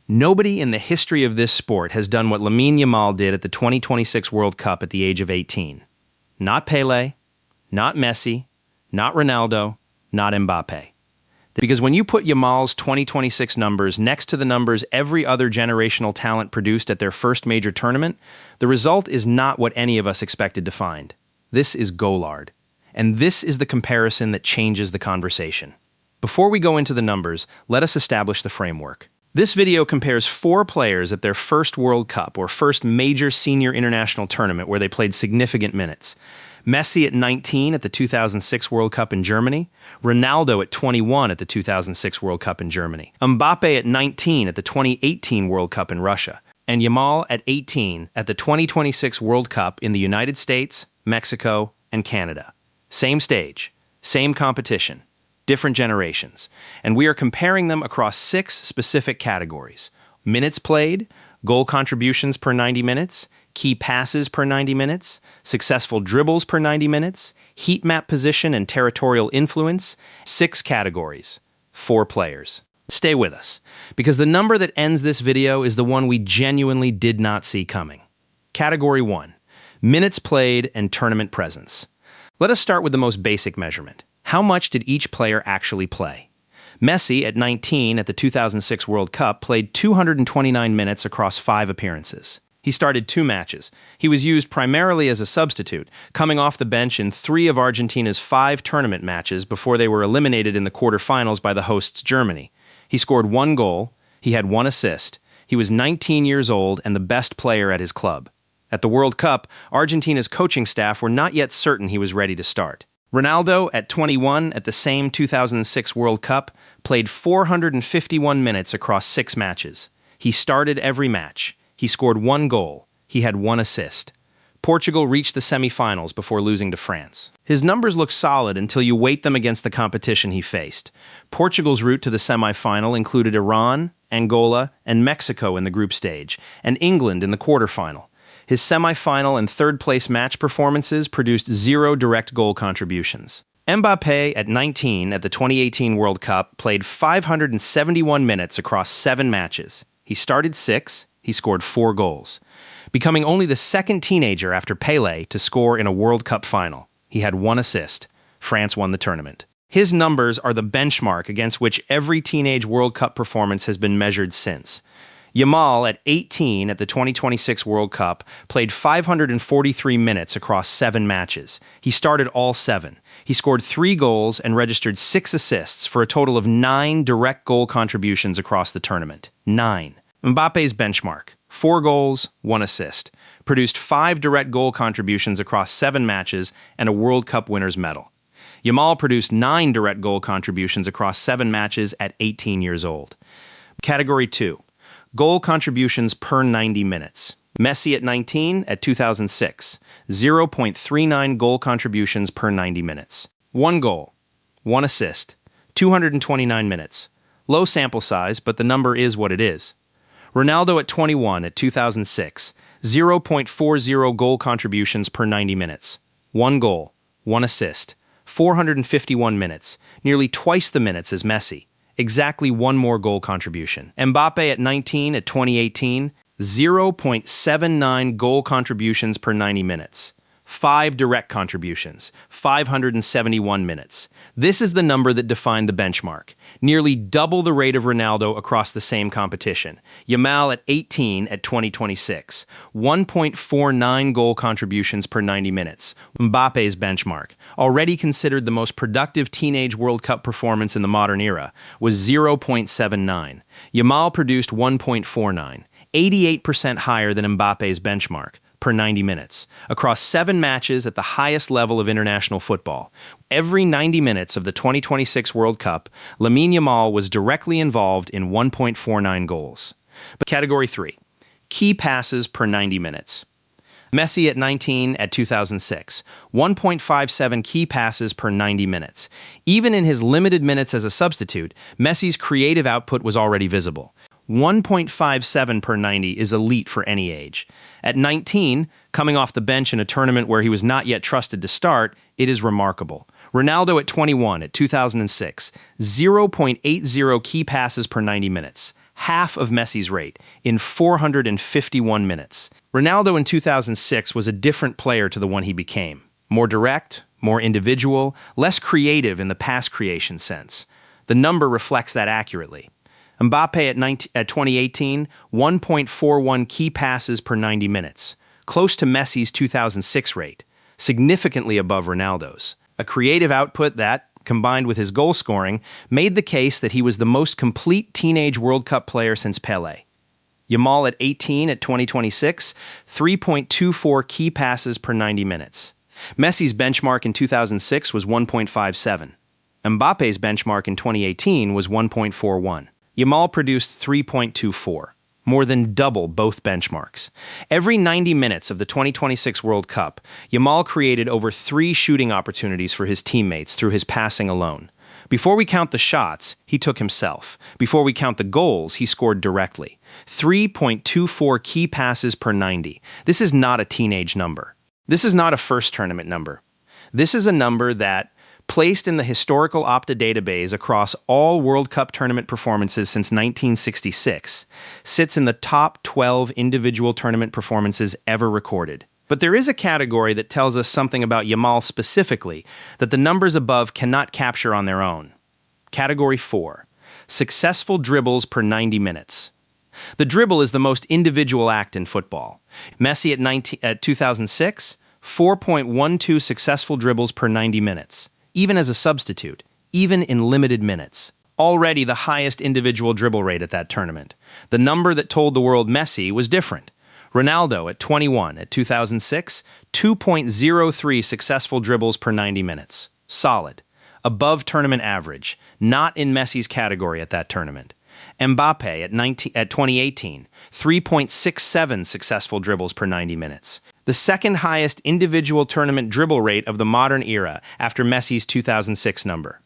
Nobody in the history of this sport has done what Lamine Yamal did at the 2026 World Cup at the age of 18. Not Pele, not Messi, not Ronaldo, not Mbappe. Because when you put Yamal's 2026 numbers next to the numbers every other generational talent produced at their first major tournament, the result is not what any of us expected to find. This is Golard. And this is the comparison that changes the conversation. Before we go into the numbers, let us establish the framework. This video compares 4 players at their first World Cup or first major senior international tournament where they played significant minutes. Messi at 19 at the 2006 World Cup in Germany, Ronaldo at 21 at the 2006 World Cup in Germany, Mbappe at 19 at the 2018 World Cup in Russia, and Yamal at 18 at the 2026 World Cup in the United States, Mexico, and Canada. Same stage, same competition, different generations, and we are comparing them across 6 specific categories: minutes played, goal contributions per 90 minutes, key passes per 90 minutes, successful dribbles per 90 minutes, heat map position and territorial influence. 6 categories, 4 players. Stay with us, because the number that ends this video is the one we genuinely did not see coming. Category 1, minutes played and tournament presence. Let us start with the most basic measurement. How much did each player actually play? Messi, at 19 at the 2006 World Cup, played 229 minutes across 5 appearances. He started 2 matches. He was used primarily as a substitute, coming off the bench in 3 of Argentina's 5 tournament matches before they were eliminated in the quarterfinals by the hosts Germany. He scored 1 goal, he had 1 assist, he was 19 years old and the best player at his club. At the World Cup, Argentina's coaching staff were not yet certain he was ready to start. Ronaldo, at 21 at the same 2006 World Cup, played 451 minutes across 6 matches. He started every match. He scored 1 goal. He had 1 assist. Portugal reached the semi-finals before losing to France. His numbers look solid until you weight them against the competition he faced. Portugal's route to the semi-final included Iran, Angola, and Mexico in the group stage, and England in the quarterfinal. His semi-final and third-place match performances produced 0 direct goal contributions. Mbappe, at 19 at the 2018 World Cup, played 571 minutes across 7 matches. He started 6, he scored 4 goals, becoming only the second teenager after Pele to score in a World Cup final. He had 1 assist. France won the tournament. His numbers are the benchmark against which every teenage World Cup performance has been measured since. Yamal, at 18 at the 2026 World Cup, played 543 minutes across 7 matches. He started all 7. He scored 3 goals and registered 6 assists for a total of 9 direct goal contributions across the tournament. 9. Mbappe's benchmark, 4 goals, 1 assist, produced 5 direct goal contributions across 7 matches and a World Cup winner's medal. Yamal produced 9 direct goal contributions across 7 matches at 18 years old. Category 2. Goal contributions per 90 minutes. Messi, at 19 at 2006, 0.39 goal contributions per 90 minutes. 1 goal, 1 assist, 229 minutes. Low sample size, but the number is what it is. Ronaldo, at 21 at 2006, 0.40 goal contributions per 90 minutes. 1 goal, 1 assist, 451 minutes, nearly twice the minutes as Messi. Exactly 1 more goal contribution. Mbappe, at 19 at 2018, 0.79 goal contributions per 90 minutes. 5 direct contributions, 571 minutes. This is the number that defined the benchmark, nearly double the rate of Ronaldo across the same competition. Yamal, at 18 at 2026, 1.49 goal contributions per 90 minutes. Mbappe's benchmark, already considered the most productive teenage World Cup performance in the modern era, was 0.79. Yamal produced 1.49, 88% higher than Mbappe's benchmark, per 90 minutes, across 7 matches at the highest level of international football. Every 90 minutes of the 2026 World Cup, Lamine Yamal was directly involved in 1.49 goals. But Category 3. Key passes per 90 minutes. Messi, at 19 at 2006, 1.57 key passes per 90 minutes. Even in his limited minutes as a substitute, Messi's creative output was already visible. 1.57 per 90 is elite for any age. At 19, coming off the bench in a tournament where he was not yet trusted to start, it is remarkable. Ronaldo, at 21 at 2006, 0.80 key passes per 90 minutes, half of Messi's rate, in 451 minutes. Ronaldo in 2006 was a different player to the one he became. More direct, more individual, less creative in the pass creation sense. The number reflects that accurately. Mbappe at 2018, 1.41 key passes per 90 minutes, close to Messi's 2006 rate, significantly above Ronaldo's. A creative output that, combined with his goal scoring, made the case that he was the most complete teenage World Cup player since Pelé. Yamal at 18 at 2026, 3.24 key passes per 90 minutes. Messi's benchmark in 2006 was 1.57. Mbappe's benchmark in 2018 was 1.41. Yamal produced 3.24, more than double both benchmarks. Every 90 minutes of the 2026 World Cup, Yamal created over 3 shooting opportunities for his teammates through his passing alone. Before we count the shots, he took himself. Before we count the goals, he scored directly. 3.24 key passes per 90. This is not a teenage number. This is not a first tournament number. This is a number that, placed in the historical Opta database across all World Cup tournament performances since 1966, sits in the top 12 individual tournament performances ever recorded. But there is a category that tells us something about Yamal specifically that the numbers above cannot capture on their own. Category 4. Successful dribbles per 90 minutes. The dribble is the most individual act in football. Messi at 2006, 4.12 successful dribbles per 90 minutes. Even as a substitute, even in limited minutes. Already the highest individual dribble rate at that tournament. The number that told the world Messi was different. Ronaldo at 21 at 2006, 2.03 successful dribbles per 90 minutes. Solid. Above tournament average. Not in Messi's category at that tournament. Mbappe at 2018, 3.67 successful dribbles per 90 minutes. The second highest individual tournament dribble rate of the modern era after Messi's 2006 number.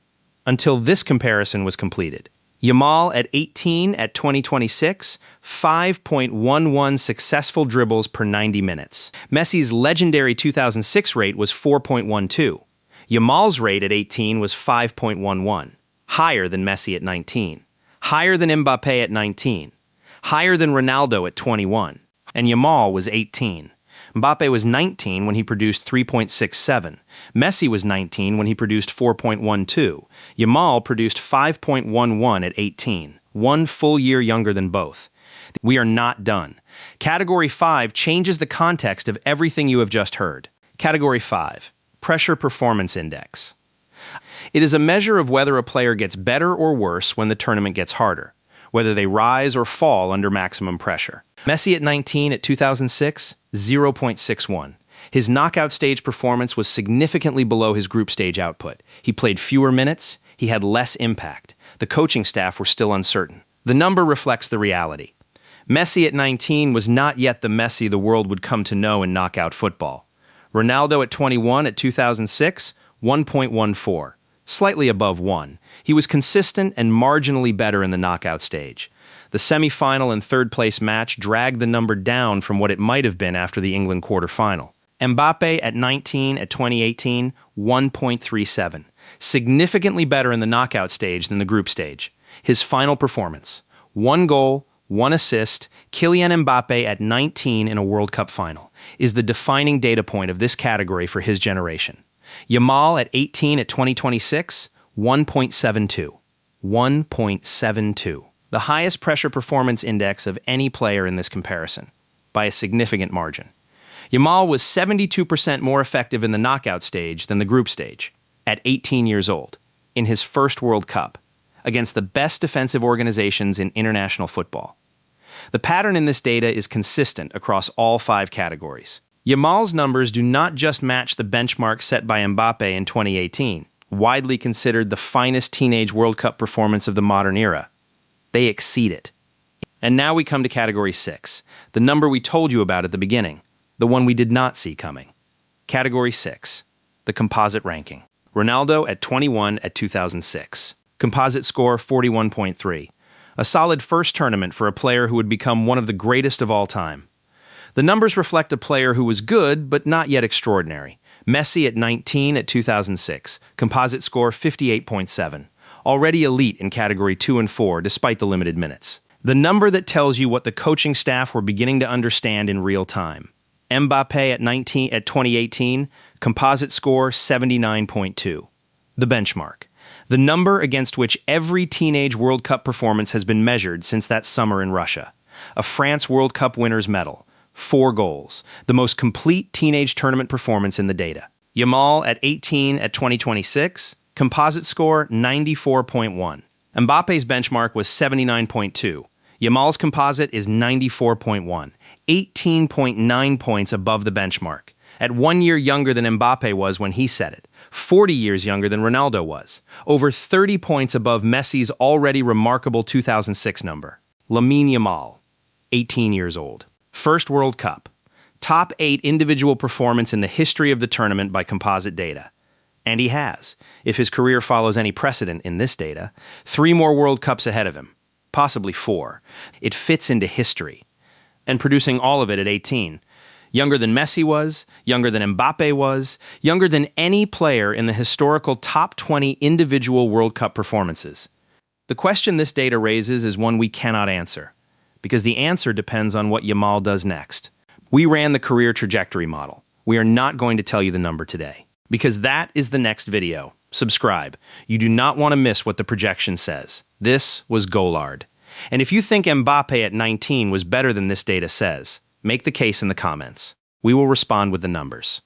Until this comparison was completed. Yamal at 18 at 2026, 5.11 successful dribbles per 90 minutes. Messi's legendary 2006 rate was 4.12. Yamal's rate at 18 was 5.11, higher than Messi at 19. Higher than Mbappe at 19, higher than Ronaldo at 21, and Yamal was 18. Mbappe was 19 when he produced 3.67. Messi was 19 when he produced 4.12. Yamal produced 5.11 at 18, 1 full year younger than both. We are not done. Category 5 changes the context of everything you have just heard. Category 5, Pressure Performance Index. It is a measure of whether a player gets better or worse when the tournament gets harder, whether they rise or fall under maximum pressure. Messi at 19 at 2006, 0.61. His knockout stage performance was significantly below his group stage output. He played fewer minutes, he had less impact. The coaching staff were still uncertain. The number reflects the reality. Messi at 19 was not yet the Messi the world would come to know in knockout football. Ronaldo at 21 at 2006, 1.14. Slightly above 1. He was consistent and marginally better in the knockout stage. The semi-final and third-place match dragged the number down from what it might have been after the England quarter-final. Mbappe at 19 at 2018, 1.37. Significantly better in the knockout stage than the group stage. His final performance. 1 goal, 1 assist, Kylian Mbappe at 19 in a World Cup final, is the defining data point of this category for his generation. Yamal at 18 at 2026, 1.72. 1.72. The highest pressure performance index of any player in this comparison, by a significant margin. Yamal was 72% more effective in the knockout stage than the group stage, at 18 years old, in his first World Cup, against the best defensive organizations in international football. The pattern in this data is consistent across all 5 categories. Yamal's numbers do not just match the benchmark set by Mbappe in 2018, widely considered the finest teenage World Cup performance of the modern era. They exceed it. And now we come to Category 6, the number we told you about at the beginning, the one we did not see coming. Category 6, the composite ranking. Ronaldo at 21 at 2006. Composite score 41.3. A solid first tournament for a player who would become one of the greatest of all time. The numbers reflect a player who was good, but not yet extraordinary. Messi at 19 at 2006. Composite score 58.7. Already elite in Category 2 and 4 despite the limited minutes. The number that tells you what the coaching staff were beginning to understand in real time. Mbappe at 2018, composite score 79.2. The benchmark. The number against which every teenage World Cup performance has been measured since that summer in Russia. A France World Cup winner's medal. 4 goals. The most complete teenage tournament performance in the data. Yamal at 18 at 2026, composite score 94.1. Mbappe's benchmark was 79.2. Yamal's composite is 94.1, 18.9 points above the benchmark. At 1 year younger than Mbappe was when he set it, 40 years younger than Ronaldo was, over 30 points above Messi's already remarkable 2006 number. Lamine Yamal, 18 years old. First World Cup. Top 8 individual performance in the history of the tournament by composite data. And he has, if his career follows any precedent in this data, 3 more World Cups ahead of him, possibly 4. It fits into history. And producing all of it at 18. Younger than Messi was, younger than Mbappe was, younger than any player in the historical top 20 individual World Cup performances. The question this data raises is one we cannot answer, because the answer depends on what Yamal does next. We ran the career trajectory model. We are not going to tell you the number today, because that is the next video. Subscribe. You do not want to miss what the projection says. This was Golard. And if you think Mbappe at 19 was better than this data says, make the case in the comments. We will respond with the numbers.